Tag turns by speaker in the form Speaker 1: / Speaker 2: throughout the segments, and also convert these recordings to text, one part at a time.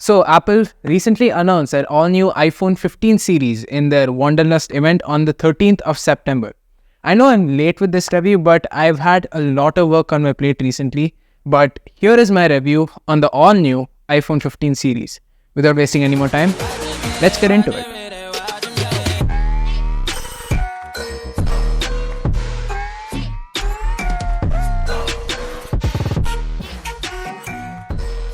Speaker 1: So Apple recently announced their all-new iPhone 15 series in their Wanderlust event on the 13th of September. I know I'm late with this review, but I've had a lot of work on my plate recently. But here is my review on the all-new iPhone 15 series. Without wasting any more time, let's get into it.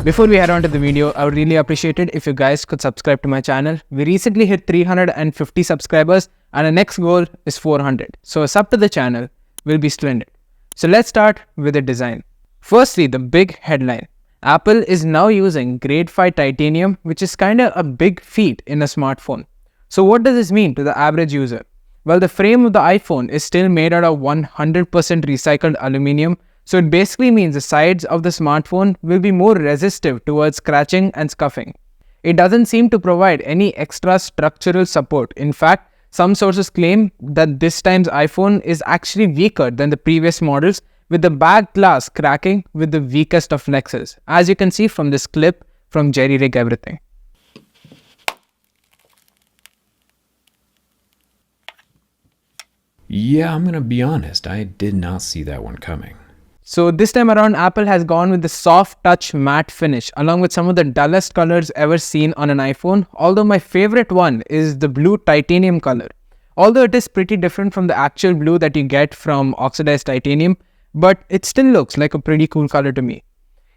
Speaker 1: Before we head on to the video, I would really appreciate it if you guys could subscribe to my channel. We recently hit 350 subscribers and our next goal is 400. So a sub to the channel will be splendid. So let's start with the design. Firstly, the big headline. Apple is now using grade 5 titanium, which is kinda a big feat in a smartphone. So what does this mean to the average user? Well, the frame of the iPhone is still made out of 100% recycled aluminum. So it basically means the sides of the smartphone will be more resistive towards scratching and scuffing. It doesn't seem to provide any extra structural support. In fact, some sources claim that this time's iPhone is actually weaker than the previous models, with the back glass cracking with the weakest of flexes, as you can see from this clip from Jerry Rig Everything.
Speaker 2: Yeah, I'm gonna be honest, I did not see that one coming.
Speaker 1: So this time around, Apple has gone with the soft touch matte finish along with some of the dullest colors ever seen on an iPhone, although my favorite one is the blue titanium color. Although it is pretty different from the actual blue that you get from oxidized titanium, but it still looks like a pretty cool color to me.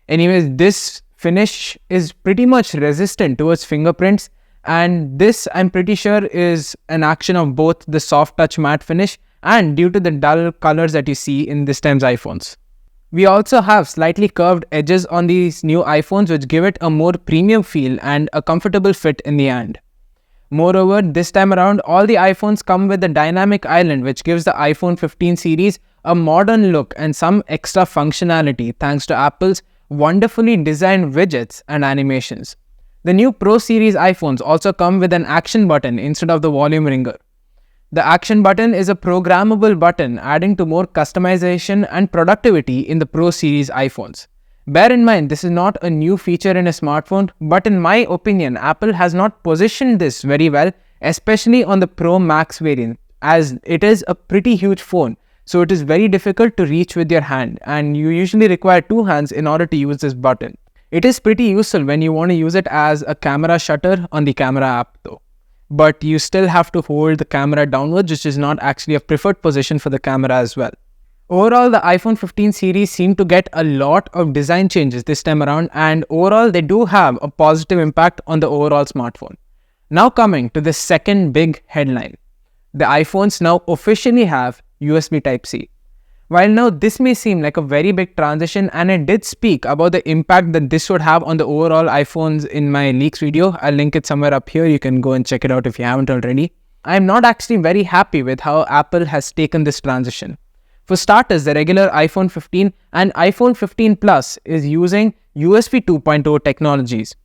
Speaker 1: Anyways, this finish is pretty much resistant towards fingerprints, and this I'm pretty sure is an action of both the soft touch matte finish and due to the dull colors that you see in this time's iPhones. We also have slightly curved edges on these new iPhones which give it a more premium feel and a comfortable fit in the hand. Moreover, this time around, all the iPhones come with a dynamic island which gives the iPhone 15 series a modern look and some extra functionality thanks to Apple's wonderfully designed widgets and animations. The new Pro series iPhones also come with an action button instead of the volume ringer. The action button is a programmable button, adding to more customization and productivity in the Pro series iPhones. Bear in mind, this is not a new feature in a smartphone, but in my opinion, Apple has not positioned this very well, especially on the Pro Max variant, as it is a pretty huge phone, so it is very difficult to reach with your hand, and you usually require two hands in order to use this button. It is pretty useful when you want to use it as a camera shutter on the camera app though. But you still have to hold the camera downwards, which is not actually a preferred position for the camera as well. Overall, the iPhone 15 series seem to get a lot of design changes this time around, and overall they do have a positive impact on the overall smartphone. Now coming to the second big headline. The iPhones now officially have USB Type-C. While now this may seem like a very big transition, and I did speak about the impact that this would have on the overall iPhones in my leaks video. I'll link it somewhere up here, you can go and check it out if you haven't already. I'm not actually very happy with how Apple has taken this transition. For starters, the regular iPhone 15 and iPhone 15 Plus is using USB 2.0 technologies.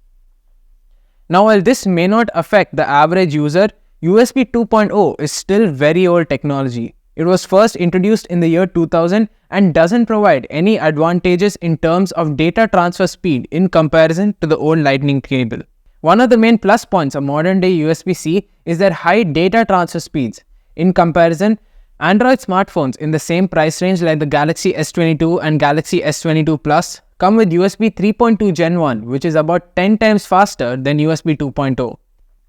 Speaker 1: Now while this may not affect the average user, USB 2.0 is still very old technology. It was first introduced in the year 2000 and doesn't provide any advantages in terms of data transfer speed in comparison to the old Lightning cable. One of the main plus points of modern day USB-C is their high data transfer speeds. In comparison, Android smartphones in the same price range like the Galaxy S22 and Galaxy S22 Plus come with USB 3.2 Gen 1, which is about 10 times faster than USB 2.0.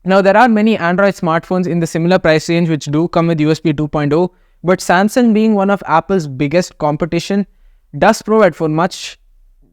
Speaker 1: Now there are many Android smartphones in the similar price range which do come with USB 2.0, but Samsung, being one of Apple's biggest competition, does provide for much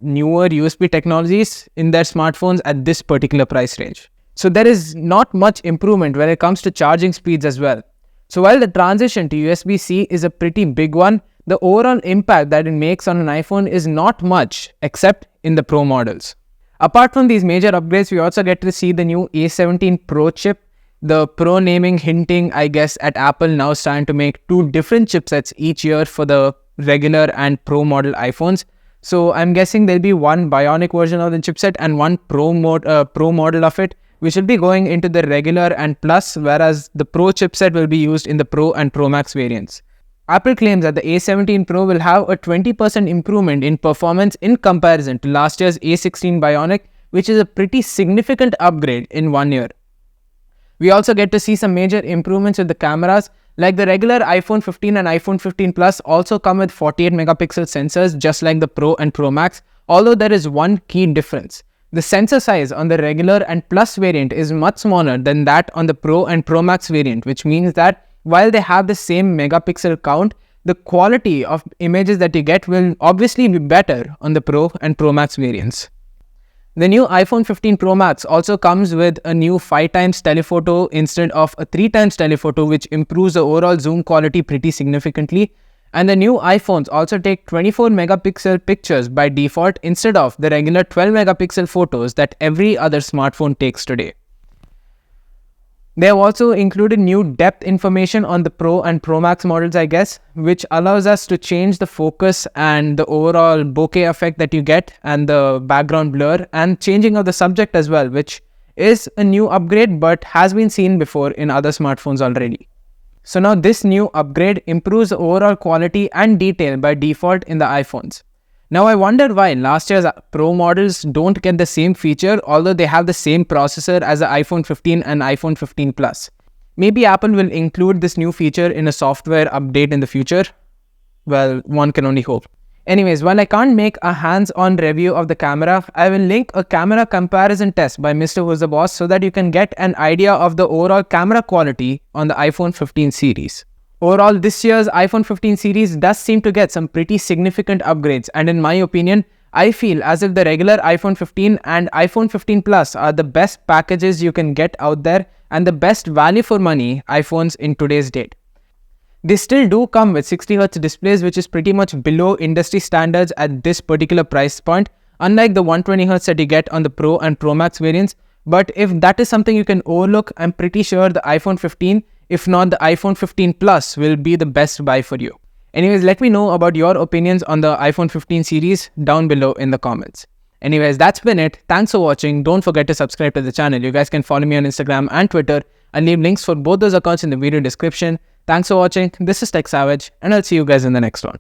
Speaker 1: newer USB technologies in their smartphones at this particular price range. So there is not much improvement when it comes to charging speeds as well. So while the transition to USB-C is a pretty big one, the overall impact that it makes on an iPhone is not much except in the Pro models. Apart from these major upgrades, we also get to see the new A17 Pro chip. The Pro naming hinting, I guess, at Apple now starting to make two different chipsets each year for the regular and Pro model iPhones. So I'm guessing there'll be one Bionic version of the chipset and one Pro model of it, which will be going into the regular and Plus, whereas the Pro chipset will be used in the Pro and Pro Max variants. Apple claims that the A17 Pro will have a 20% improvement in performance in comparison to last year's A16 Bionic, which is a pretty significant upgrade in 1 year. We also get to see some major improvements with the cameras, like the regular iPhone 15 and iPhone 15 Plus also come with 48 megapixel sensors just like the Pro and Pro Max, although there is one key difference. The sensor size on the regular and Plus variant is much smaller than that on the Pro and Pro Max variant, which means that while they have the same megapixel count, the quality of images that you get will obviously be better on the Pro and Pro Max variants. The new iPhone 15 Pro Max also comes with a new 5x telephoto instead of a 3x telephoto, which improves the overall zoom quality pretty significantly. And the new iPhones also take 24 megapixel pictures by default instead of the regular 12 megapixel photos that every other smartphone takes today. They have also included new depth information on the Pro and Pro Max models, I guess, which allows us to change the focus and the overall bokeh effect that you get and the background blur and changing of the subject as well, which is a new upgrade but has been seen before in other smartphones already. So now this new upgrade improves the overall quality and detail by default in the iPhones. Now I wonder why last year's Pro models don't get the same feature, although they have the same processor as the iPhone 15 and iPhone 15 Plus. Maybe Apple will include this new feature in a software update in the future. Well, one can only hope. Anyways, while I can't make a hands-on review of the camera, I will link a camera comparison test by Mr. Who's the Boss so that you can get an idea of the overall camera quality on the iPhone 15 series. Overall, this year's iPhone 15 series does seem to get some pretty significant upgrades, and in my opinion, I feel as if the regular iPhone 15 and iPhone 15 Plus are the best packages you can get out there and the best value for money iPhones in today's date. They still do come with 60Hz displays, which is pretty much below industry standards at this particular price point, unlike the 120Hz that you get on the Pro and Pro Max variants. But if that is something you can overlook, I'm pretty sure the iPhone 15, if not the iPhone 15 Plus, will be the best buy for you. Anyways, let me know about your opinions on the iPhone 15 series down below in the comments. Anyways, that's been it. Thanks for watching. Don't forget to subscribe to the channel. You guys can follow me on Instagram and Twitter. I'll leave links for both those accounts in the video description. Thanks for watching. This is Techsavage, and I'll see you guys in the next one.